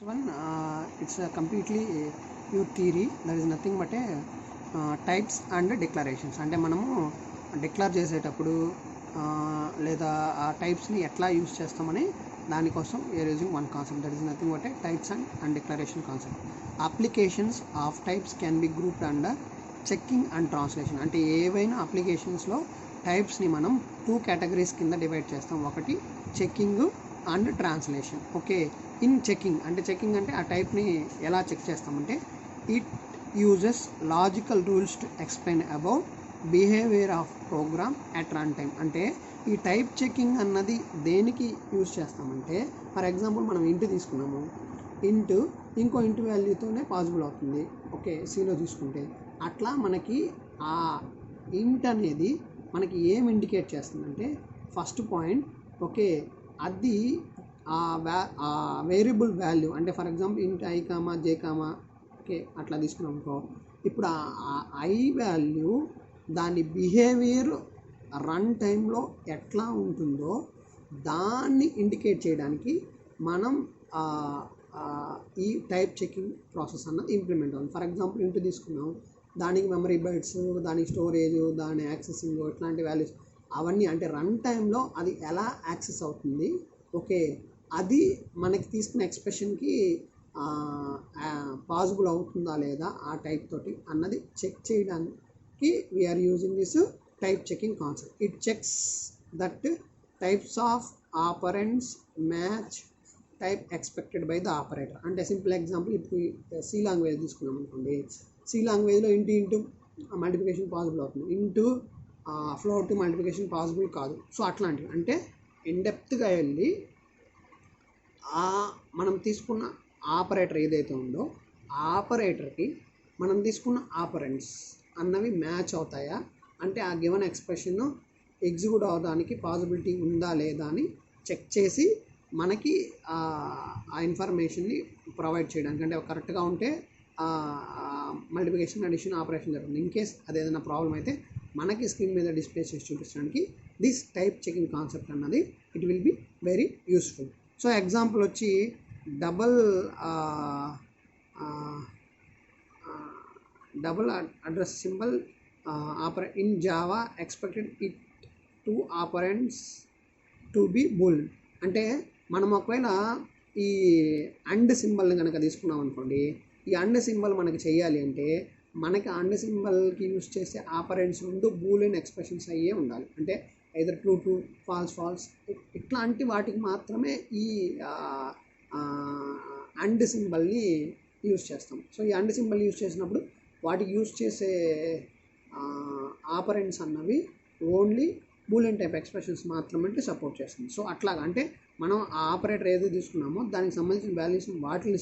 One, it's a completely pure theory. There is nothing but a types and declarations. అంటే మనము declare చేసేటప్పుడు లేదా ఆ టైప్స్ని ఎట్లా యూస్ చేస్తామని దానికోసం we are using one concept, that is nothing but a types and declaration concept. Applications of types can be grouped under checking and translation. అంటే ఏవైనా అప్లికేషన్స్లో టైప్స్ని మనం 2 కేటగిరీస్ కింద డివైడ్ చేస్తాం. ఒకటి checking and translation. Okay, in checking అంటే ఆ టైప్ని ఎలా చెక్ చేస్తామంటే it uses logical rules to explain about behaviour of program at run time. అంటే ఈ టైప్ చెక్కింగ్ అన్నది దేనికి యూజ్ చేస్తామంటే, ఫర్ ఎగ్జాంపుల్ మనం ఇంటు తీసుకున్నాము, ఇంటు ఇంకో ఇంటు వాల్యూతోనే పాసిబుల్ అవుతుంది. ఓకే, సిలో తీసుకుంటే అట్లా మనకి ఆ ఇంట్ అనేది మనకి ఏం ఇండికేట్ చేస్తుందంటే, ఫస్ట్ పాయింట్ ఓకే అది ఆ వేరియబుల్ వాల్యూ, అంటే ఫర్ ఎగ్జాంపుల్ ఇంట్ I comma J comma okay అట్లా తీసుకున్నాం అనుకో, ఇప్పుడు ఆ ఐ వాల్యూ దాని బిహేవియర్ రన్ టైంలో ఎట్లా ఉంటుందో దాన్ని ఇండికేట్ చేయడానికి మనం ఈ టైప్ చెకింగ్ ప్రాసెస్ అన్నది ఇంప్లిమెంట్ అవుతుంది. ఫర్ ఎగ్జాంపుల్ ఇంటూ తీసుకున్నాం, దానికి మెమరీ బైట్స్, దానికి స్టోరేజ్, దాని యాక్సెసింగ్ ఇట్లాంటి వాల్యూస్ అవన్నీ అంటే రన్ టైంలో అది ఎలా యాక్సెస్ అవుతుంది, ఓకే అది మనకి తీసుకున్న ఎక్స్ప్రెషన్కి పాసిబుల్ అవుతుందా లేదా ఆ టైప్ తోటి అన్నది చెక్ చేయడానికి we are using this type checking concept. It checks that types of operands match type expected by the operator. అంటే సింపుల్ ఎగ్జాంపుల్, ఇప్పుడు సి లాంగ్వేజ్ తీసుకున్నాం అనుకోండి, సి లాంగ్వేజ్లో ఇంటూ మల్టిప్లికేషన్ పాసిబుల్ అవుతుంది, ఇంటూ ఫ్లోట్ మల్టిప్లికేషన్ పాసిబుల్ కాదు. So అట్లాంటివి అంటే ఇన్డెప్త్గా వెళ్ళి మనం తీసుకున్న ఆపరేటర్ ఏదైతే ఉందో ఆపరేటర్కి మనం తీసుకున్న ఆపరెంట్స్ అన్నవి మ్యాచ్ అవుతాయా, అంటే ఆ గివెన్ ఎక్స్ప్రెషన్ ఎగ్జిక్యూట్ అవడానికి పాసిబిలిటీ ఉందా లేదా అని చెక్ చేసి మనకి ఆ ఇన్ఫర్మేషన్ని ప్రొవైడ్ చేయడానికి, అంటే కరెక్ట్గా ఉంటే మల్టిప్లికేషన్ అడిషన్ ఆపరేషన్ జరుగుతుంది. ఇన్ కేస్ అదేదైనా ప్రాబ్లం అయితే మనకి స్క్రీన్ మీద డిస్ప్లే చేసి చూపించడానికి దిస్ టైప్ చెకింగ్ కాన్సెప్ట్ అన్నది it will be very useful. So example వచ్చి double address symbol in Java expected it 2 operands to be bool. అంటే మనం ఒకవేళ ఈ అండ్ సింబల్ని కనుక తీసుకున్నాం అనుకోండి, ఈ అండ్ సింబల్ మనకి చేయాలి అంటే మనకి అండ్ సింబల్కి యూజ్ చేసే ఆపరెంట్స్ ముందు బూలియన్ ఎక్స్ప్రెషన్స్ అయ్యే ఉండాలి. అంటే ఐదర్ ట్రూ ట్రూ, ఫాల్స్ ఇట్లాంటి వాటికి మాత్రమే ఈ అండ్ సింబల్ని యూజ్ చేస్తాం. సో ఈ అండ్ సింబల్ యూజ్ చేసినప్పుడు వాటికి యూజ్ చేసే ఆపరెంట్స్ అన్నవి ఓన్లీ బూలియన్ టైప్ ఎక్స్ప్రెషన్స్ మాత్రమే సపోర్ట్ చేస్తుంది. సో అట్లాగా అంటే మనం ఆ ఆపరేటర్ ఏదో తీసుకున్నామో దానికి సంబంధించిన వాల్యూస్ వాటిని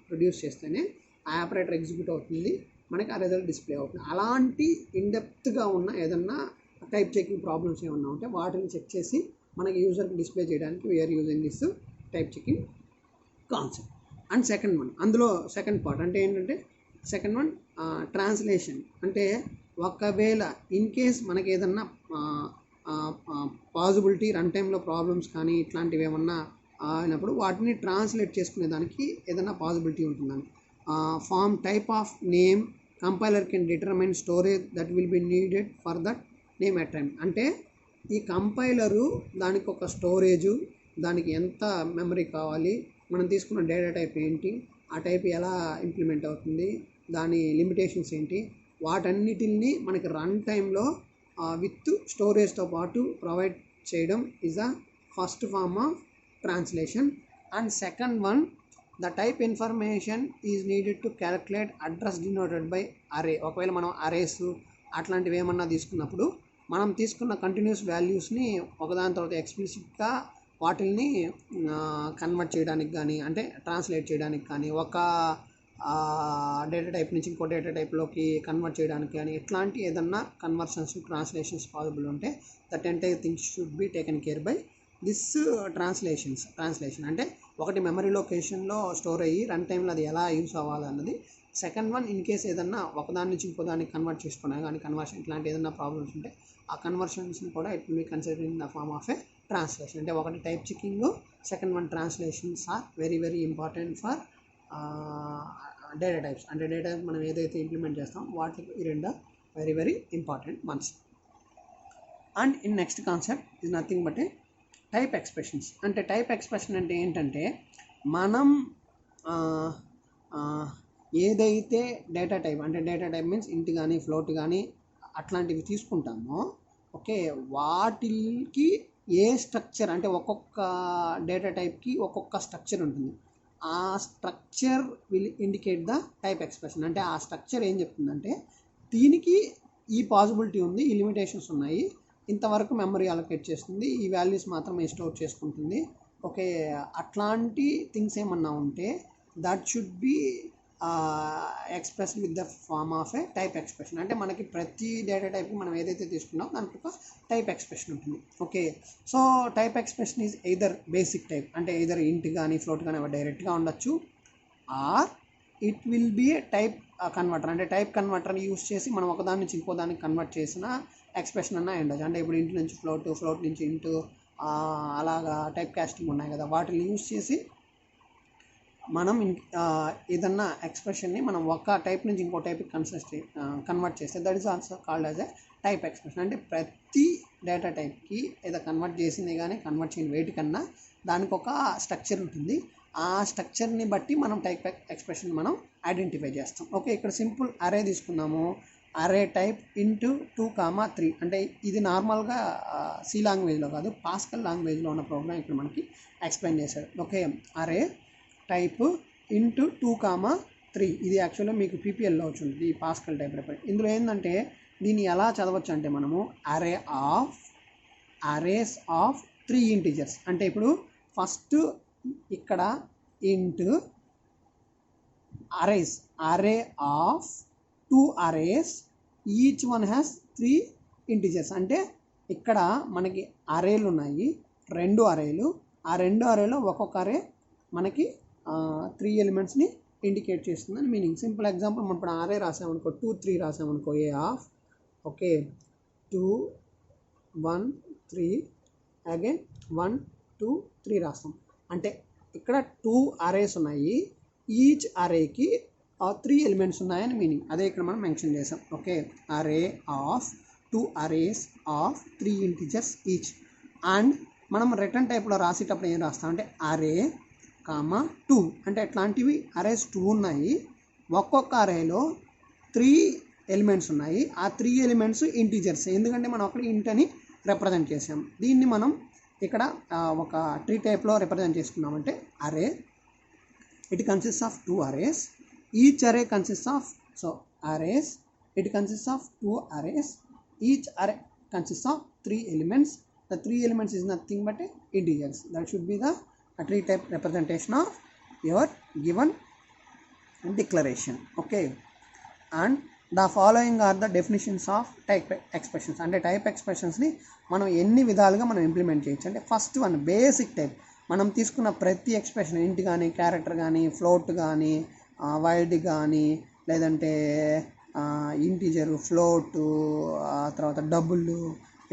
ప్రొడ్యూస్ చేస్తేనే ఆ ఆపరేటర్ ఎగ్జిక్యూట్ అవుతుంది, మనకి ఆ రిజల్ట్ డిస్ప్లే అవుతుంది. అలాంటి ఇన్డెప్త్గా ఉన్న ఏదన్నా టైప్ చెకింగ్ ప్రాబ్లమ్స్ ఏమన్నా ఉంటే వాటిని చెక్ చేసి మనకి యూజర్కి డిస్ప్లే చేయడానికి we are using this type checking concept. And second one, అందులో సెకండ్ పార్ట్ అంటే ఏంటంటే సెకండ్ వన్ ట్రాన్స్లేషన్. అంటే ఒకవేళ ఇన్ కేస్ మనకి ఏదన్నా పాసిబిలిటీ రన్ టైంలో ప్రాబ్లమ్స్ కానీ ఇట్లాంటివి ఏమన్నా అయినప్పుడు వాటిని ట్రాన్స్లేట్ చేసుకునే దానికి ఏదైనా పాసిబిలిటీ ఉంటుందని. Form type of name compiler can determine storage that will be needed for that name at time. అంటే ఈ కంపైలరు దానికి ఒక స్టోరేజు, దానికి ఎంత మెమరీ కావాలి, మనం తీసుకున్న డేటా టైప్ ఏంటి, ఆ టైప్ ఎలా ఇంప్లిమెంట్ అవుతుంది, దాని లిమిటేషన్స్ ఏంటి, వాటన్నిటిని మనకి రన్ టైంలో విత్ స్టోరేజ్తో పాటు ప్రొవైడ్ చేయడం is a first form of translation. And second one, the type information is needed to calculate address denoted by array. ఒకవేళ మనం అరేస్ అట్లాంటివి ఏమన్నా తీసుకున్నప్పుడు మనం తీసుకున్న కంటిన్యూస్ వాల్యూస్ని ఒకదాని తర్వాత ఎక్స్ప్లిసిట్గా వాటిల్ని కన్వర్ట్ చేయడానికి కానీ, అంటే ట్రాన్స్లేట్ చేయడానికి కానీ, ఒక డేటా టైప్ నుంచి ఇంకో డేటా టైప్లోకి కన్వర్ట్ చేయడానికి కానీ ఇట్లాంటి ఏదన్నా కన్వర్షన్స్ ట్రాన్స్లేషన్స్ పాసిబుల్ ఉంటే that entire things should be taken care bye this translation. అంటే ఒకటి మెమరీ లొకేషన్లో స్టోర్ అయ్యి రన్ టైంలో అది ఎలా యూస్ అవ్వాలన్నది. సెకండ్ వన్, ఇన్ కేస్ ఏదన్నా ఒకదాని నుంచి ఇంకో దాన్ని కన్వర్ట్ చేసుకున్నా కానీ కన్వర్షన్ ఇట్లాంటి ఏదన్నా ప్రాబ్లమ్స్ ఉంటే ఆ కన్వర్షన్స్ని కూడా it will be considering in the form of a translation. అంటే ఒకటి type checking, second one translations are very very important for data types. అంటే డేటా టైప్స్ మనం ఏదైతే ఇంప్లిమెంట్ చేస్తాం వాటికి ఈ రెండు very very important ones. And in next concept is nothing but a type expressions. అంటే టైప్ ఎక్స్ప్రెషన్ అంటే ఏంటంటే మనం ఏదైతే డేటా టైప్, అంటే డేటా టైప్ మీన్స్ ఇంట్ కానీ ఫ్లోట్ కానీ అట్లాంటివి తీసుకుంటామో, ఓకే, వాటికి ఏ స్ట్రక్చర్, అంటే ఒక్కొక్క డేటా టైప్కి ఒక్కొక్క స్ట్రక్చర్ ఉంటుంది. ఆ structure will indicate the type expression. అంటే ఆ స్ట్రక్చర్ ఏం చెప్తుందంటే దీనికి ఈ పాసిబిలిటీ ఉంది, ఈ లిమిటేషన్స్ ఉన్నాయి, ఇంతవరకు మెమరీ అలొకేట్ చేస్తుంది, ఈ వాల్యూస్ మాత్రమే స్టోర్ చేసుకుంటుంది, ఓకే, అట్లాంటి థింగ్స్ ఏమన్నా ఉంటే that should be expressed with the form of a type expression. అంటే మనకి ప్రతి డేటా టైప్కి మనం ఏదైతే తీసుకున్నామో దానికి ఒక టైప్ ఎక్స్ప్రెషన్ ఉంటుంది. Okay, so type expression is either basic type, అంటే ఎయిదర్ ఇంట్ కానీ ఫ్లోట్ కానీ అవి డైరెక్ట్గా ఉండొచ్చు, or it will be a type converter. అంటే టైప్ కన్వర్టర్ని యూస్ చేసి మనం ఒకదాని నుంచి ఇంకో దానికి కన్వర్ట్ చేసిన ఎక్స్ప్రెషన్ అన్న ఉండొచ్చు. అంటే ఇప్పుడు ఇంటి నుంచి ఫ్లోట్, ఫ్లోట్ నుంచి ఇంటూ, అలాగా టైప్ కాస్టింగ్ ఉన్నాయి కదా, వాటిని యూస్ చేసి మనం ఏదన్నా ఎక్స్ప్రెషన్ని మనం ఒక టైప్ నుంచి ఇంకో టైప్కి కన్వర్ట్ చేస్తే that is also called as a type expression. అంటే ప్రతి డేటా టైప్కి ఏదో కన్వర్ట్ చేసింది కానీ కన్వర్ట్ చేయని వేటికన్నా దానికి ఒక స్ట్రక్చర్ ఉంటుంది. ఆ స్ట్రక్చర్ని బట్టి మనం టైప్ ఎక్స్ప్రెషన్ మనం ఐడెంటిఫై చేస్తాం. ఓకే, ఇక్కడ సింపుల్ అరే తీసుకున్నాము, అరే టైప్ ఇంటూ 2,3. అంటే ఇది నార్మల్గా సి లాంగ్వేజ్లో కాదు, పాస్కల్ లాంగ్వేజ్లో ఉన్న ప్రోగ్రామ్ ఇక్కడ మనకి ఎక్స్ప్లెయిన్ చేశాడు. ఓకే, అరే టైప్ ఇంటూ 2,3. ఇది యాక్చువల్గా మీకు పీపీఎల్లో వచ్చింది ఈ పాస్కల్ టైప్ రిఫరెన్స్. ఇందులో ఏంటంటే దీన్ని ఎలా చదవచ్చు అంటే మనము అరేస్ ఆఫ్ 3 ఇంటిజర్స్. అంటే ఇప్పుడు ఫస్ట్ ఇక్కడ ఇంట్ అరేస్, అరే of 2 arrays, each one has 3 integers. అంటే ఇక్కడ మనకి అరేలు ఉన్నాయి, 2 అరేలు, ఆ 2 అరేలో ఒక్కొక్క అరే మనకి 3 ఎలిమెంట్స్ని ఇండికేట్ చేస్తుందని మీనింగ్. సింపుల్ ఎగ్జాంపుల్, మనం ఇప్పుడు అరే రాసామనుకో, 2, 3 రాసామనుకో, ఏ ఆఫ్, ఓకే, 2, 1, 3, అగైన్ 1, 2, 3 రాస్తాం. అంటే ఇక్కడ 2 అరేస్ ఉన్నాయి, ఈచ్ అరేకి 3 ఎలిమెంట్స్ ఉన్నాయని మీనింగ్. అదే ఇక్కడ మనం మెన్షన్ చేసాం. ఓకే, అరే of 2 arrays of 3 integers each. And మనం రిటర్న్ టైప్లో రాసేటప్పుడు ఏం రాస్తాం అంటే అరే 2. అంటే ఎట్లాంటివి అరేస్ 2 ఉన్నాయి, ఒక్కొక్క అరేలో 3 ఎలిమెంట్స్ ఉన్నాయి, ఆ 3 ఎలిమెంట్స్ ఇంటిజర్స్. ఎందుకంటే మనం అక్కడ ఇంట్ అని రిప్రజెంట్ చేసాం. దీన్ని మనం ఇక్కడ ఒక ట్రీ టైప్లో రిప్రజెంట్ చేసుకున్నామంటే array it consist of 2 arrays, each array consist of, so arrays it consist of 2 arrays, each array consist of 3 elements. The 3 elements is nothing but integers. That should be the tree type representation of your given declaration. Okay, and the following are the definitions of type expressions. అంటే type ఎక్స్ప్రెషన్స్ని మనం ఎన్ని విధాలుగా మనం implement చేయొచ్చు అంటే first one basic type. మనం తీసుకున్న ప్రతి ఎక్స్ప్రెషన్ ఇంట్ కానీ క్యారెక్టర్ కానీ ఫ్లోట్ కానీ వైడ్ కానీ లేదంటే ఇంటీజరు ఫ్లోటు తర్వాత డబుల్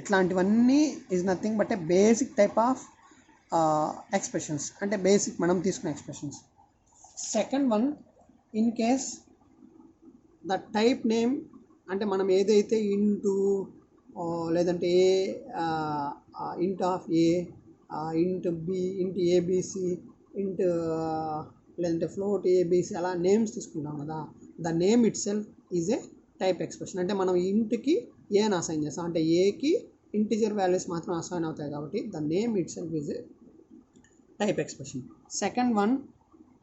ఇట్లాంటివన్నీ is nothing but A basic type of expressions. అంటే బేసిక్ మనం తీసుకున్న expressions. Second one, in case the type name, అంటే మనం ఏదైతే ఇంటూ లేదంటే ఏ ఇంట్ ఆఫ్ ఏ, ఇంట్ బి, ఇంట్ ఏబిసి, ఇంట్ లేదంటే ఫ్లోట్ ఏబిసి అలా నేమ్స్ తీసుకుంటాం కదా, the name itself is a type expression. అంటే మనం ఇంట్కి ఏని అసైన్ చేస్తాం, అంటే ఏకి ఇంటిజర్ వాల్యూస్ మాత్రం అసైన్ అవుతాయి కాబట్టి the name itself is a type expression. Second one,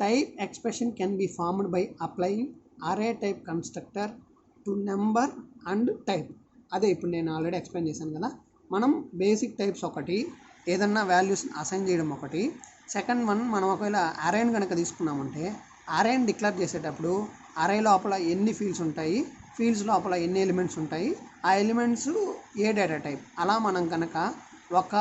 type expression can be formed by applying array type constructor to number and type. అదే ఇప్పుడు నేను ఆల్రెడీ ఎక్స్ప్లెయిన్ చేశాను కదా, మనం బేసిక్ టైప్స్ ఒకటి, ఏదన్నా వాల్యూస్ అసైన్ చేయడం ఒకటి. సెకండ్ వన్, మనం ఒకవేళ అరేని కనుక తీసుకున్నామంటే అరేని డిక్లేర్ చేసేటప్పుడు అరే లోపల ఎన్ని ఫీల్డ్స్ ఉంటాయి, ఫీల్డ్స్ లోపల ఎన్ని ఎలిమెంట్స్ ఉంటాయి, ఆ ఎలిమెంట్స్ ఏ డేటా టైప్, అలా మనం కనుక ఒక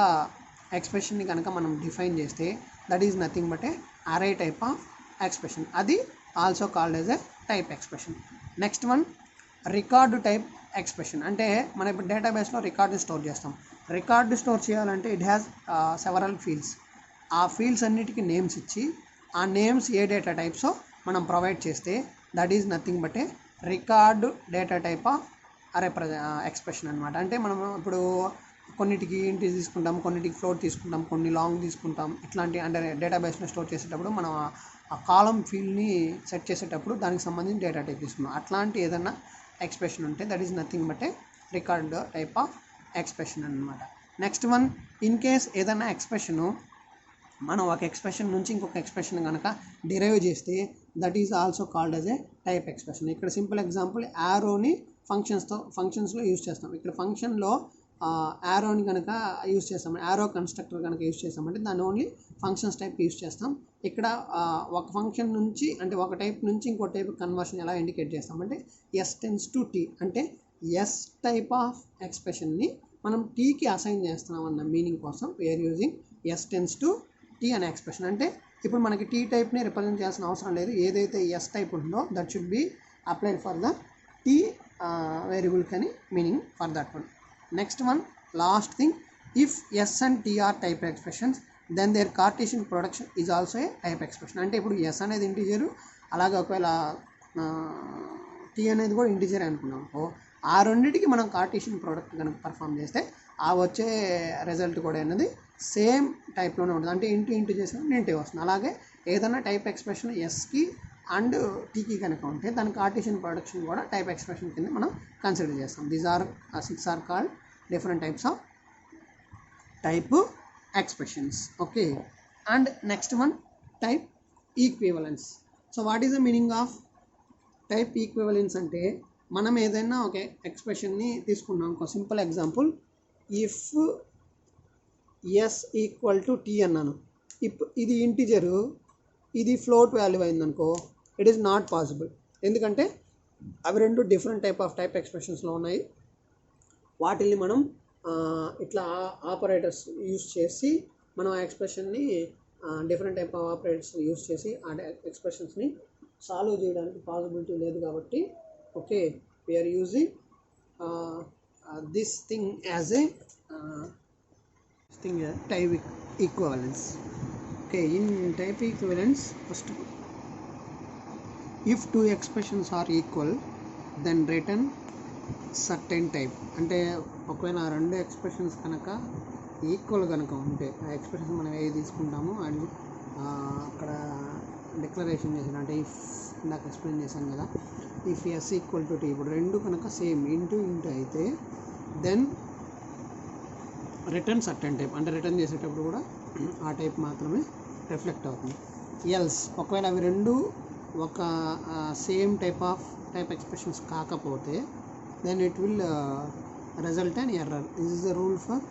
ఎక్స్ప్రెషన్ని కనుక మనం డిఫైన్ చేస్తే దట్ ఈజ్ నథింగ్ బట్ ఏ అరే టైప్ ఆఫ్ ఎక్స్ప్రెషన్. అది also called as a type expression. Next one, record type expression. అంటే మనం ఇప్పుడు డేటాబేస్లో రికార్డుని స్టోర్ చేస్తాం. రికార్డు స్టోర్ చేయాలంటే ఇట్ హ్యాస్ సెవరల్ ఫీల్డ్స్. ఆ ఫీల్డ్స్ అన్నిటికీ నేమ్స్ ఇచ్చి ఆ నేమ్స్ ఏ డేటా టైప్సో మనం ప్రొవైడ్ చేస్తే that is nothing but A record data type of expression అనమాట. అంటే మనం ఇప్పుడు కొన్నిటికి ఇంటి తీసుకుంటాం, కొన్నిటికి ఫ్లోట్ తీసుకుంటాం, కొన్ని లాంగ్ తీసుకుంటాం. ఇట్లాంటి అంటే డేటాబేస్లో స్టోర్ చేసేటప్పుడు మనం ఆ కాలం ఫీల్డ్ని సెట్ చేసేటప్పుడు దానికి సంబంధించిన డేటా టైప్ తీసుకున్నాం. అట్లాంటి ఏదైనా ఎక్స్ప్రెషన్ ఉంటే that is nothing but A record type of expression అనమాట. నెక్స్ట్ వన్, ఇన్ కేస్ ఏదైనా ఎక్స్ప్రెషను మనం ఒక ఎక్స్ప్రెషన్ నుంచి ఇంకొక ఎక్స్ప్రెషన్ కనుక డిరైవ్ చేస్తే that is also called as a type expression. ఇక్కడ సింపుల్ ఎగ్జాంపుల్, యారోని ఫంక్షన్స్లో యూజ్ చేస్తాం. ఇక్కడ ఫంక్షన్లో యారోని కనుక యూజ్ చేస్తాం, యారో కన్స్ట్రక్టర్ కనుక యూజ్ చేస్తామంటే దాన్ని ఓన్లీ ఫంక్షన్స్ టైప్ యూజ్ చేస్తాం. ఇక్కడ ఒక ఫంక్షన్ నుంచి అంటే ఒక టైప్ నుంచి ఇంకో టైప్ కన్వర్షన్ ఎలా ఇండికేట్ చేస్తామంటే ఎస్ టెన్స్ టు టీ, అంటే ఎస్ టైప్ ఆఫ్ ఎక్స్ప్రెషన్ని మనం టీకి అసైన్ చేస్తున్నాం అన్న మీనింగ్ కోసం we are using S tends to T అనే ఎక్స్ప్రెషన్. అంటే ఇప్పుడు మనకి టీ టైప్ని రిప్రజెంట్ చేయాల్సిన అవసరం లేదు. ఏదైతే ఎస్ టైప్ ఉంటుందో that should be applied for the T variable కానీ meaning for that one. Next one, last thing, if S and T are type expressions then there Cartesian production is also a type expression. అంటే ఇప్పుడు yes అనేది ఇంటిజరు, అలాగే ఒకవేళ tea అనేది కూడా integer అనుకున్నాం, ఆ రెండింటికి మనం కార్టేషియన్ ప్రోడక్ట్ కనుక పర్ఫామ్ చేస్తే ఆ వచ్చే రిజల్ట్ కూడా అనేది సేమ్ టైప్లోనే ఉంటుంది. అంటే ఇంటూ చేసిన ఇంటే వస్తుంది. అలాగే ఏదైనా టైప్ ఎక్స్ప్రెషన్ ఎస్కి అండ్ టీకి కనుక ఉంటే దాని కార్టేషియన్ ప్రొడక్షన్ కూడా టైప్ ఎక్స్ప్రెషన్ కింద మనం కన్సిడర్ చేస్తాం. These are 6 are called different types of type expressions. Okay, and next one, type equivalence. So what is the meaning of type equivalence అంటే మనం ఏదైనా ఒక ఎక్స్ప్రెషన్ని తీసుకున్నాం. ఒక simple example, if S equal to T అన్నాను. ఇది ఇంటిజరు, ఇది ఫ్లోట్ వాల్యూ అయిందనుకో, ఇట్ ఈస్ నాట్ పాసిబుల్. ఎందుకంటే అవి రెండు డిఫరెంట్ టైప్ ఎక్స్ప్రెషన్స్లో ఉన్నాయి. వాటిని మనం ఇట్లా ఆపరేటర్స్ యూస్ చేసి మనం ఆ ఎక్స్ప్రెషన్ని different type of operators use చేసి ఆ ఎక్స్ప్రెషన్స్ని సాల్వ్ చేయడానికి పాసిబిలిటీ లేదు. కాబట్టి okay, we are using this thing as a type equivalence. Okay, in type equivalence, first of all, if two expressions are equal then return certain type. అంటే ఒకవేళ రెండు expressions కనుక ఈక్వల్ కనుక ఉంటే ఆ ఎక్స్ప్రెషన్ మనం ఏది తీసుకుంటామో అది అక్కడ డిక్లరేషన్ చేసాను. అంటే ఇఫ్ ఇందాక ఎక్స్ప్లెయిన్ చేశాను కదా, if S equal to T, ఇప్పుడు రెండు కనుక సేమ్ ఇంటూ అయితే దెన్ రిటర్న్ సర్టెన్ టైప్, అంటే రిటర్న్ చేసేటప్పుడు కూడా ఆ టైప్ మాత్రమే రిఫ్లెక్ట్ అవుతుంది. ఎల్స్ ఒకవేళ అవి రెండు ఒక సేమ్ టైప్ ఎక్స్ప్రెషన్స్ కాకపోతే then it will result an error. This is the rule for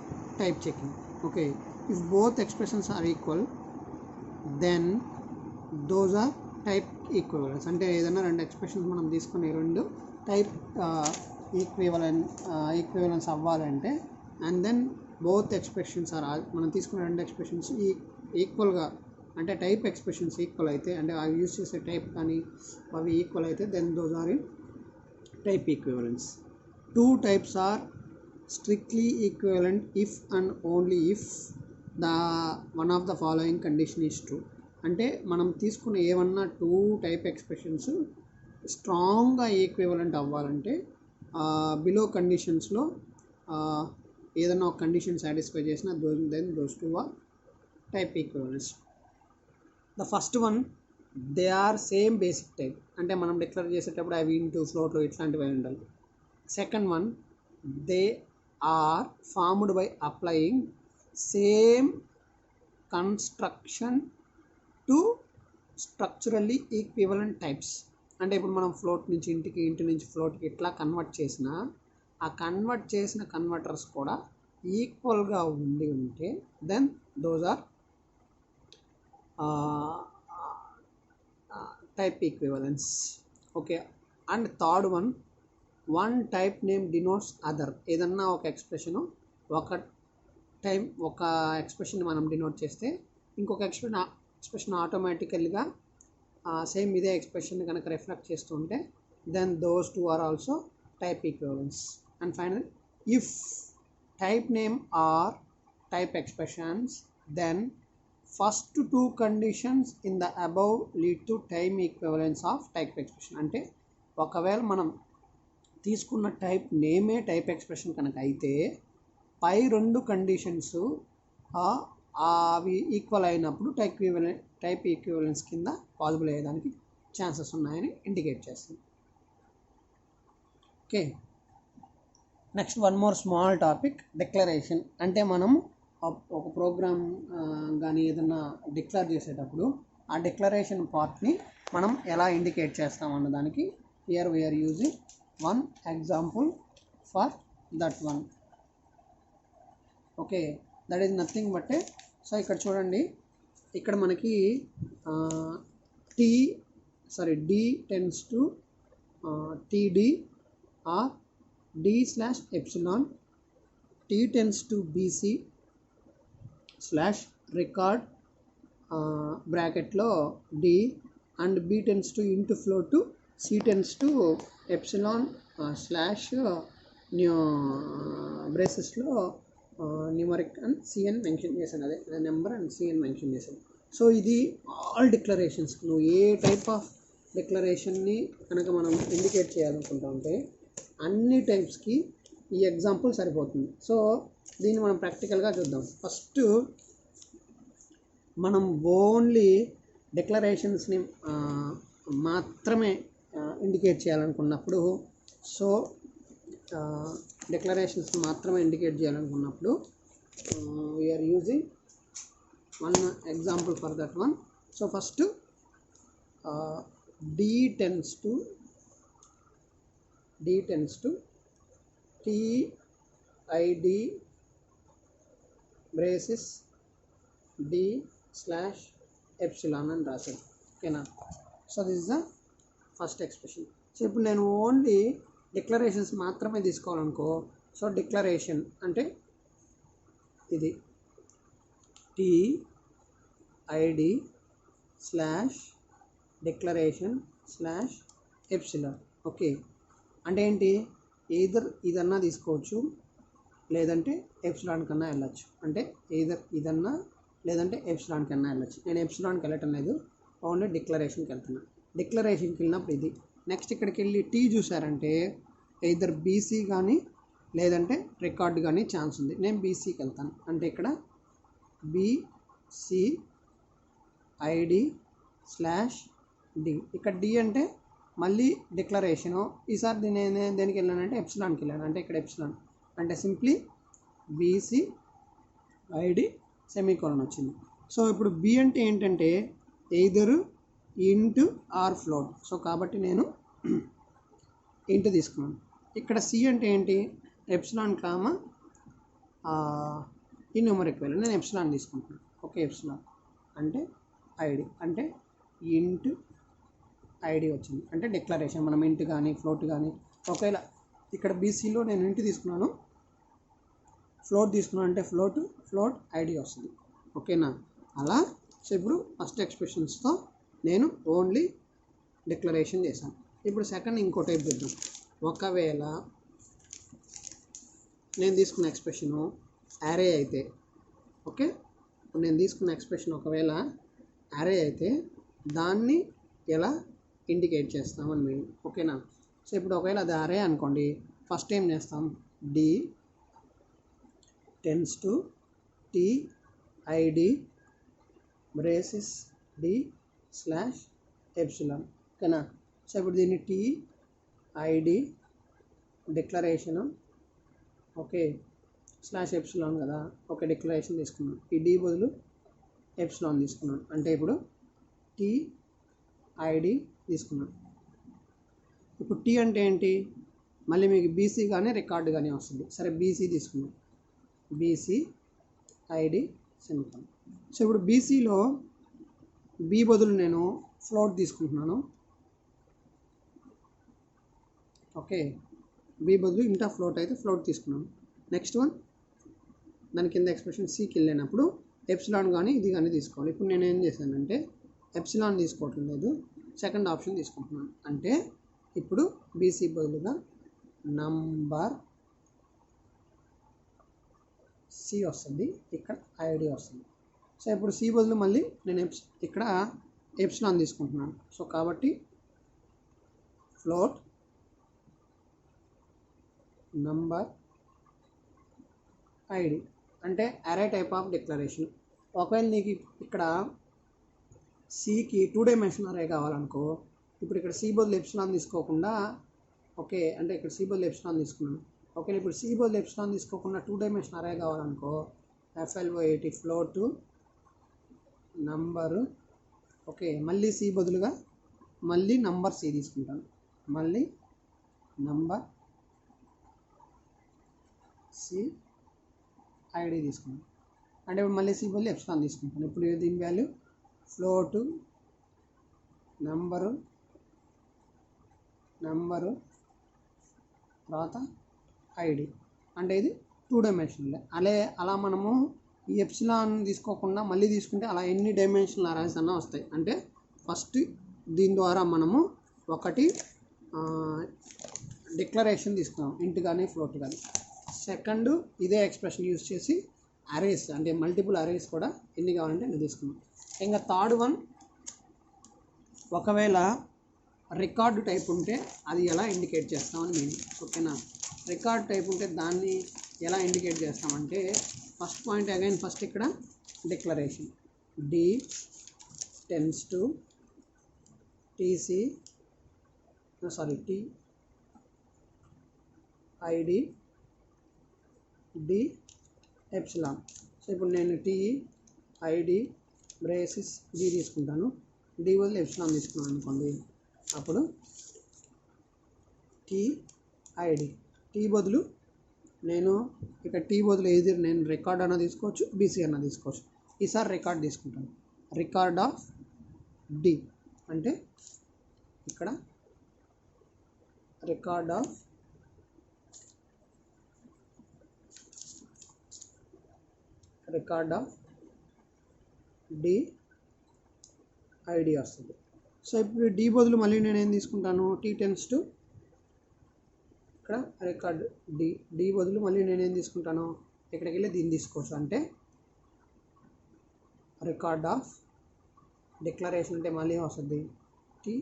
type checking. Okay, if both expressions are equal then those are type equivalence. అంటే ఏదైనా రెండు ఎక్స్ప్రెషన్స్ మనం తీసుకుని రెండు టైప్ ఈక్వివలెన్స్ అవ్వాలంటే and then both expressions are, మనం తీసుకున్న రెండు ఎక్స్ప్రెషన్స్ ఈక్వల్గా, అంటే టైప్ ఎక్స్ప్రెషన్స్ ఈక్వల్ అయితే, అంటే అవి యూజ్ చేసే టైప్ కానీ అవి ఈక్వల్ అయితే then those are in type equivalence. Two types are strictly equivalent if and only if the one of the following condition is true. అంటే మనం తీసుకున్న ఏమన్నా టూ టైప్ ఎక్స్ప్రెషన్స్ స్ట్రాంగ్గా ఈక్వివలెంట్ అవ్వాలంటే బిలో కండిషన్స్లో ఏదైనా ఒక కండిషన్ సాటిస్ఫై చేసిన then those two are type equivalence. The first one, they are same basic type, అంటే మనం డిక్లేర్ చేసేటప్పుడు అవి ఇంటూ ఫ్లోట్లో ఇట్లాంటివి ఉండాలి. Second one, they are formed by applying same construction to structurally equivalent types. అంటే ఇప్పుడు మనం ఫ్లోట్ నుంచి ఇంటికి, ఇంటి నుంచి ఫ్లోట్కి ఇట్లా కన్వర్ట్ చేసినా ఆ కన్వర్ట్ చేసిన కన్వర్టర్స్ కూడా ఈక్వల్గా ఉంటే then those are type equivalence. Okay, and third one type name denotes other. ఏదన్నా ఒక ఎక్స్ప్రెషను ఒక ఎక్స్ప్రెషన్ మనం డినోట్ చేస్తే ఇంకొక ఎక్స్ప్రెషన్ ఆటోమేటికల్గా సేమ్ ఇదే ఎక్స్ప్రెషన్ కనుక రిఫ్లెక్ట్ చేస్తుంటే then those two are also type equivalence. And finally, if type name or type expressions, then first two conditions in the above lead to time equivalence of type expression. అంటే ఒకవేళ మనం తీసుకున్న type నేమే type expression కనుక అయితే పై రెండు conditions అవి equal అయినప్పుడు type equivalence కింద పాసిబుల్ అయ్యేదానికి ఛాన్సెస్ ఉన్నాయని ఇండికేట్ చేస్తుంది. Okay, next one more small topic, declaration. అంటే మనం ఒక ప్రోగ్రామ్ కానీ ఏదన్నా డిక్లేర్ చేసేటప్పుడు ఆ డిక్లరేషన్ పార్ట్ని మనం ఎలా ఇండికేట్ చేస్తాం అన్నదానికి here we are using one example for that one. Okay, that is nothing but so ఇక్కడ చూడండి, ఇక్కడ మనకి D tends to TD or D/epsilon, T tends to BC /record బ్రాకెట్లో D and B tends to into flow to C tends to epsilon / బ్రేసెస్లో numeric and C N mention చేశాను, అదే number and C N mention చేశాను. So ఇది all declarations. నువ్వు ఏ type of డిక్లరేషన్ని కనుక మనం ఇండికేట్ చేయాలనుకుంటా ఉంటే అన్ని టైప్స్కి ఈ ఎగ్జాంపుల్ సరిపోతుంది. సో దీన్ని మనం ప్రాక్టికల్గా చూద్దాం. ఫస్ట్ మనం ఓన్లీ డిక్లరేషన్స్ని మాత్రమే ఇండికేట్ చేయాలనుకున్నప్పుడు, సో డిక్లరేషన్స్ మాత్రమే ఇండికేట్ చేయాలనుకున్నప్పుడు we are using one example for that one. So first D tends to TID braces D/epsilon అని రాశాను. ఓకేనా? So this is the first expression. So ఇప్పుడు నేను ఓన్లీ డిక్లరేషన్స్ మాత్రమే తీసుకోవాలనుకో, సో డిక్లరేషన్ అంటే ఇది TID/declaration/epsilon. ఓకే, అంటే ఏంటి, ఎయిదర్ ఇదన్నా తీసుకోవచ్చు లేదంటే ఎప్సిలాన్ కన్నా వెళ్ళచ్చు. అంటే ఎయిదర్ ఇదన్నా లేదంటే ఎప్సిలాన్ కన్నా వెళ్ళచ్చు. నేను ఎప్సిలాన్కి వెళ్ళటం లేదు, ఓన్లీ డిక్లరేషన్కి వెళ్తున్నా. డిక్లరేషన్కి వెళ్ళినప్పుడు ఇది. నెక్స్ట్ ఇక్కడికి వెళ్ళి టీ చూసారంటే ఎయిదర్ బీసీ కానీ లేదంటే రికార్డ్ కానీ ఛాన్స్ ఉంది. నేను బీసీకి వెళ్తాను. అంటే ఇక్కడ BCID/D. ఇక్కడ D అంటే మళ్ళీ డిక్లరేషను. ఈసారి నేను దేనికి వెళ్ళానంటే ఎప్సిలాన్కి వెళ్ళాను. అంటే ఇక్కడ ఎప్సిలాన్ అంటే సింప్లీ BCID సెమీకోలన్ వచ్చింది. సో ఇప్పుడు B అంటే ఏంటంటే ఎయిదర్ ఇంట్ ఆర్ ఫ్లోట్. సో కాబట్టి నేను ఇంట్ తీసుకున్నాను. ఇక్కడ C అంటే ఏంటి, ఎప్సిలాన్ కామా ఈ న్యూమరిక్ వాల్యూ. నేను ఎప్సిలాన్ తీసుకుంటున్నాను. ఓకే, ఎప్సిలాన్ అంటే ఐడి అంటే ఇంట్ ఐడి వచ్చింది. అంటే డిక్లరేషన్ మనం ఇంట్ కానీ ఫ్లోట్ కానీ, ఒకవేళ ఇక్కడ బీసీలో నేను ఇంట్ తీసుకున్నాను, ఫ్లోట్ తీసుకున్నాను అంటే ఫ్లోట్ ఐడి వస్తుంది. ఓకేనా? అలా. సో ఇప్పుడు ఫస్ట్ ఎక్స్ప్రెషన్స్తో నేను ఓన్లీ డిక్లరేషన్ చేశాను. ఇప్పుడు సెకండ్ ఇంకో టైప్ చూద్దాం. ఒకవేళ నేను తీసుకున్న ఎక్స్ప్రెషను యారే అయితే, ఓకే, ఇప్పుడు నేను తీసుకున్న ఎక్స్ప్రెషన్ ఒకవేళ యారే అయితే దాన్ని ఎలా ఇండికేట్ చేస్తామని మేము. ఓకేనా? సో ఇప్పుడు ఒకవేళ అది యారే అనుకోండి, ఫస్ట్ ఏం చేస్తాం, D tends to TID braces D/epsilon. ఓకేనా? సో ఇప్పుడు దీన్ని TID డిక్లరేషను, ఓకే, /epsilon కదా. ఓకే, డిక్లరేషన్ తీసుకున్నాను. ఈ D బదులు ఎప్సిలాన్ తీసుకున్నాను. అంటే ఇప్పుడు TID తీసుకున్నాను. ఇప్పుడు T అంటే ఏంటి, మళ్ళీ మీకు బీసీ కానీ రికార్డు కానీ వస్తుంది. సరే, బీసీ తీసుకున్నాను. BCID semicolon. సో ఇప్పుడు బీసీలో B బదులు నేను ఫ్లోట్ తీసుకుంటున్నాను. ఓకే, B బదులు ఇంటా ఫ్లోట్ అయితే ఫ్లోట్ తీసుకున్నాను. నెక్స్ట్ వన్ దాని కింద ఎక్స్ప్రెషన్ Cకి వెళ్ళినప్పుడు ఎప్సిలాన్ కానీ ఇది కానీ తీసుకోవాలి. ఇప్పుడు నేను ఏం చేశానంటే ఎప్సిలాన్ తీసుకోవటం లేదు, సెకండ్ ఆప్షన్ తీసుకుంటున్నాను. అంటే ఇప్పుడు బీసీ బదులుగా నంబర్ సి వస్తుంది, ఇక్కడ ఐడి వస్తుంది. సో ఇప్పుడు సి బదులు మళ్ళీ నేను ఇక్కడ ఎప్సిలాన్ తీసుకుంటున్నాను. సో కాబట్టి ఫ్లోట్ నంబర్ ఐడి అంటే అరే టైప్ ఆఫ్ డిక్లరేషన్. ఒకవేళ నీకు ఇక్కడ సికి 2 డైమెన్షనల్ అరే కావాలనుకో, ఇప్పుడు ఇక్కడ సి బదులు ఎప్సిలాన్ తీసుకోకుండా, ఓకే అంటే ఇక్కడ సి బదులు ఎప్సిలాన్ తీసుకున్నాను. ఓకే ఇప్పుడు సి బదులు ఎప్సిలాన్ తీసుకోకుండా 2 డైమెన్షనల్ అరే కావాలనుకో, FLOAT ఫ్లోట్ నంబరు, ఓకే మళ్ళీ సి బదులుగా మళ్ళీ నంబర్ సి తీసుకుంటాను, మళ్ళీ నంబర్ సి ఐడి తీసుకున్నాను. అంటే ఇప్పుడు మళ్ళీ సి బదులు ఎప్సిలాన్ తీసుకుంటాను. ఇప్పుడు దీని వాల్యూ ఫ్లోట్ నంబరు తర్వాత ఐడి, అంటే ఇది 2 డైమెన్షనల్. అలా మనము ఈ ఎప్సిలాన్ తీసుకోకుండా మళ్ళీ తీసుకుంటే అలా ఎన్ని డైమెన్షనల్ అరేస్ అన్నా వస్తాయి. అంటే ఫస్ట్ దీని ద్వారా మనము ఒకటి డిక్లరేషన్ తీసుకున్నాం, ఇంట్ కానీ ఫ్లోట్ కానీ. సెకండ్ ఇదే ఎక్స్ప్రెషన్ యూజ్ చేసి అరేస్ అంటే మల్టిపుల్ అరేస్ కూడా ఎన్ని కావాలంటే అన్ని తీసుకున్నాం. ఇంకా థర్డ్ వన్, ఒకవేళ రికార్డు టైప్ ఉంటే అది ఎలా ఇండికేట్ చేస్తామని మీనింగ్. ఓకేనా, రికార్డ్ టైప్ ఉంటే దాన్ని ఎలా ఇండికేట్ చేస్తామంటే ఫస్ట్ పాయింట్ అగైన్ ఫస్ట్ ఇక్కడ declaration D tends to TC T ID D epsilon. So ఇప్పుడు నేను టీ ఐడి బ్రేసిస్ డి తీసుకుంటాను, డి బదులు ఎప్సిలాన్ తీసుకున్నాను అనుకోండి, అప్పుడు టీ ఐడి టీ బదులు నేను ఇక్కడ టీ బదులు ఏది నేను రికార్డ్ అన్న తీసుకోవచ్చు, బీసీ అన్న తీసుకోవచ్చు. ఈసారి రికార్డ్ తీసుకుంటాను, రికార్డ్ ఆఫ్ డి అంటే ఇక్కడ రికార్డ్ ఆఫ్ డి ఐడి వస్తుంది. సో ఇప్పుడు డి బదులు మళ్ళీ నేను ఏం తీసుకుంటాను, టీ టెన్స్ టు ఇక్కడ రికార్డ్ డి బదులు మళ్ళీ నేను ఏం తీసుకుంటాను, ఇక్కడికి వెళ్ళి దీన్ని తీసుకోవచ్చు. అంటే రికార్డ్ ఆఫ్ డిక్లరేషన్ అంటే మళ్ళీ వస్తుంది టీ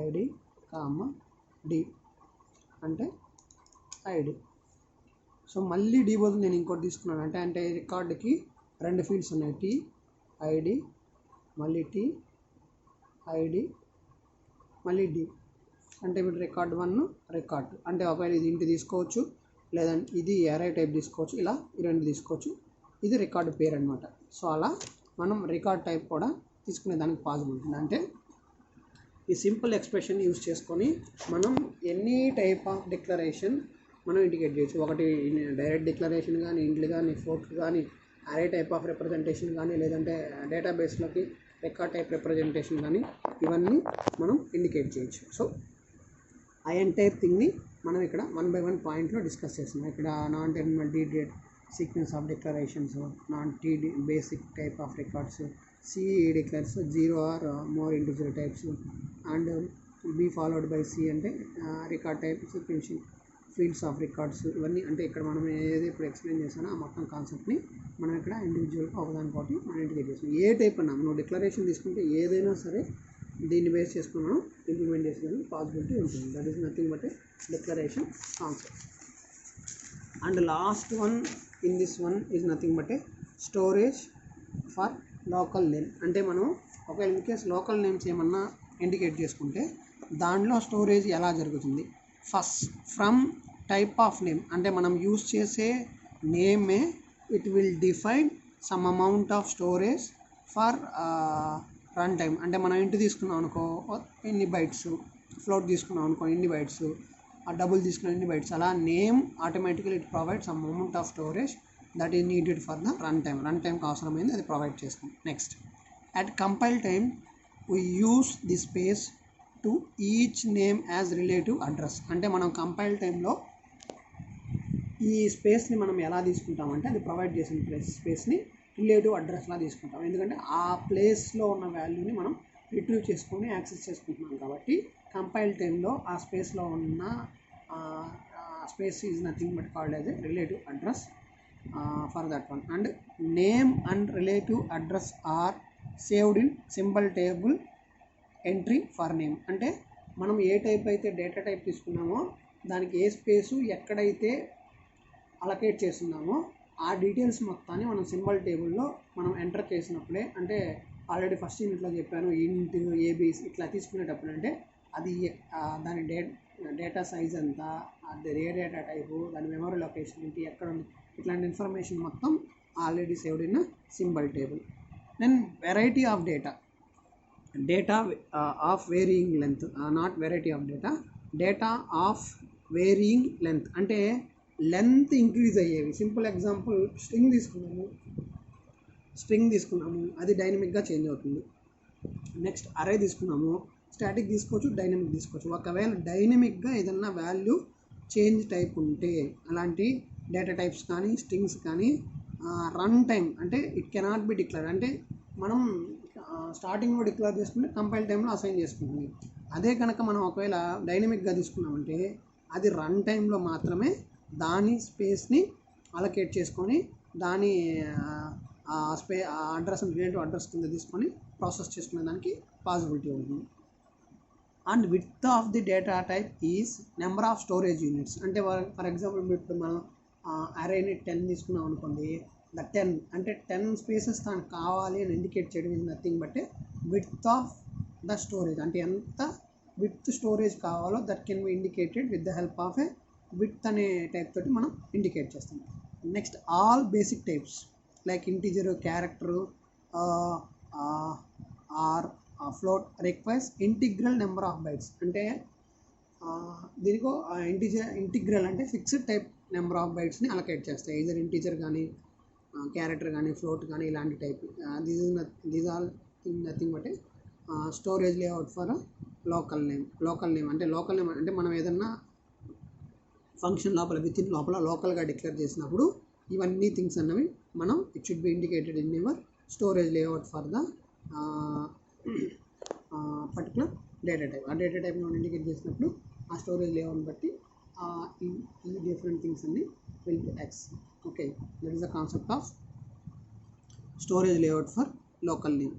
ఐడి డి అంటే ఐడి. సో మళ్ళీ డి బదులు నేను ఇంకోటి తీసుకున్నాను, అంటే రికార్డుకి 2 ఫీల్డ్స్ ఉన్నాయి, టీ ఐడి మళ్ళీ టీ ఐడి మళ్ళీ డి. అంటే ఇప్పుడు రికార్డ్ 1 రికార్డ్ అంటే ఒకవేళ ఇది ఇంటి తీసుకోవచ్చు, లేదంటే ఇది అరే టైప్ తీసుకోవచ్చు, ఇలా ఈ 2 తీసుకోవచ్చు. ఇది రికార్డు పేరు అనమాట. సో అలా మనం రికార్డ్ టైప్ కూడా తీసుకునే దానికి పాసిబుల్ ఉంటుంది. అంటే ఈ సింపుల్ ఎక్స్ప్రెషన్ యూజ్ చేసుకొని మనం ఎనీ టైప్ ఆఫ్ డిక్లరేషన్ మనం ఇండికేట్ చేయొచ్చు. ఒకటి డైరెక్ట్ డిక్లరేషన్ కానీ, ఇంట్లు కానీ, ఫ్లోట్ కానీ, అరే టైప్ ఆఫ్ రిప్రజెంటేషన్ కానీ, లేదంటే డేటాబేస్లోకి రికార్డ్ టైప్ రిప్రజెంటేషన్ కానీ, ఇవన్నీ మనం ఇండికేట్ చేయొచ్చు. సో ఆ ఎంటైర్ థింగ్ని మనం ఇక్కడ 1 by 1 పాయింట్లో డిస్కస్ చేస్తున్నాం. ఇక్కడ non terminal date sequence of declarations, non TD basic type of records, CE declares 0 or more integer types, and B followed by C అంటే record type sequential fields of records. ఇవన్నీ అంటే ఇక్కడ మనం ఏది ఇప్పుడు ఎక్స్ప్లెయిన్ చేశానో ఆ మొత్తం కాన్సెప్ట్ని మనం ఇక్కడ ఇండివిజువల్గా ఒకదానికోటి మనం ఇంటిగ్రేట్ చేస్తాం. ఏ టైప్ అన్నా నువ్వు డిక్లరేషన్ తీసుకుంటే ఏదైనా సరే దీన్ని బేస్ చేసుకుని మనం ఇంప్లిమెంట్ చేసేదానికి పాసిబిలిటీ ఉంటుంది. That is nothing but a declaration concept. And last one in this one is nothing but a storage for local name. అంటే మనం ఒకవేళ ఇన్ కేస్ లోకల్ నేమ్స్ ఏమన్నా ఇండికేట్ చేసుకుంటే దాంట్లో స్టోరేజ్ ఎలా జరుగుతుంది, first from type of name అంటే మనం యూజ్ చేసే నేమే it will define some amount of storage for run time. అంటే మనం ఇంటి తీసుకున్నాం అనుకో ఇన్ని బైట్స్, ఫ్లోట్ తీసుకున్నాం అనుకో ఇన్ని బైట్స్, డబుల్ తీసుకున్న ఇన్ని బైట్స్, అలా name automatically it provide some amount of storage that is needed for the run టైమ్కి అవసరమైంది అది ప్రొవైడ్ చేస్తుంది. Next at compile time we use the space to each name as relative address. అంటే మనం compile టైంలో ఈ స్పేస్ని మనం ఎలా తీసుకుంటామంటే అది ప్రొవైడ్ చేసిన స్పేస్ని రిలేటివ్ అడ్రస్లా తీసుకుంటాం. ఎందుకంటే ఆ ప్లేస్లో ఉన్న వాల్యూని మనం రిట్రీవ్ చేసుకొని యాక్సెస్ చేసుకుంటున్నాం కాబట్టి కంపైల్ టైంలో ఆ స్పేస్లో ఉన్న space is nothing but called as a relative address. for that one. And name and relative address are saved in symbol table entry for name. అంటే మనం ఏ టైప్ అయితే డేటా టైప్ తీసుకున్నామో దానికి ఏ స్పేసు ఎక్కడైతే అలకేట్ చేస్తున్నామో ఆ డీటెయిల్స్ మొత్తాన్ని మనం సింబల్ టేబుల్లో మనం ఎంటర్ చేసినప్పుడే, అంటే ఆల్రెడీ ఫస్ట్ యూనిట్లో చెప్పాను, ఇంట్ ఏబీస్ ఇట్లా తీసుకునేటప్పుడు అంటే అది దాని డేటా సైజ్ ఎంత, అది ఏ డేటా టైపు, దాని మెమరీ లొకేషన్ ఏంటి, ఎక్కడ ఉంది, ఇట్లాంటి ఇన్ఫర్మేషన్ మొత్తం already saved in symbol table. Then variety of data of varying length, not variety of data of varying length అంటే లెంత్ ఇంక్రీజ్ అయ్యేవి. సింపుల్ ఎగ్జాంపుల్, స్ట్రింగ్ తీసుకున్నాము అది డైనమిక్గా చేంజ్ అవుతుంది. నెక్స్ట్ అరే తీసుకున్నాము, స్టాటిక్ తీసుకోవచ్చు, డైనమిక్ తీసుకోవచ్చు. ఒకవేళ డైనమిక్గా ఏదన్నా వాల్యూ చేంజ్ టైప్ ఉంటే అలాంటి డేటా టైప్స్ కానీ స్ట్రింగ్స్ కానీ రన్ టైం అంటే ఇట్ కెనాట్ బి డిక్లేర్, అంటే మనం స్టార్టింగ్లో డిక్లేర్ చేసుకుంటే కంపైల్ టైంలో అసైన్ చేసుకుంటుంది. అదే కనుక మనం ఒకవేళ డైనమిక్గా తీసుకున్నామంటే అది రన్ టైంలో మాత్రమే దాని స్పేస్ని అలకేట్ చేసుకొని దాని అడ్రస్ రిలేటివ్ అడ్రస్ కింద తీసుకొని ప్రాసెస్ చేసుకునే దానికి పాసిబిలిటీ ఉంటుంది. And width of the data type is number of storage units. అంటే ఫర్ ఎగ్జాంపుల్ ఇప్పుడు మనం అరేని 10 తీసుకున్నాం అనుకోండి, ద 10 అంటే 10 స్పేసెస్ దానికి కావాలి అని ఇండికేట్ చేయడం is nothing but width of the storage. అంటే ఎంత విడ్త్ స్టోరేజ్ కావాలో that can be indicated with the help of a width అనే టైప్ తోటి మనం ఇండికేట్ చేస్తాం. Next all basic types like integer, character or float requires integral number of bytes. అంటే దీనికో integral అంటే ఫిక్స్డ్ టైప్ నెంబర్ ఆఫ్ బైట్స్ని allocate చేస్తాయి. Either integer కానీ క్యారెక్టర్ కానీ ఫ్లోట్ కానీ ఇలాంటి type. These all nothing but storage layout for local name. Local name అంటే మనం ఏదన్నా ఫంక్షన్ లోపల వితిన్ లోపల లోకల్గా డిక్లేర్ చేసినప్పుడు ఇవన్నీ థింగ్స్ అన్నవి మనం it should be indicated in your storage layout for the particular data type. ఆ డేటా టైప్ మనం ఇండికేట్ చేసినప్పుడు ఆ స్టోరేజ్ లేఅవుట్ బట్టి ఈ డిఫరెంట్ థింగ్స్ అన్ని will be X. Okay, that is the concept of storage layout for local name.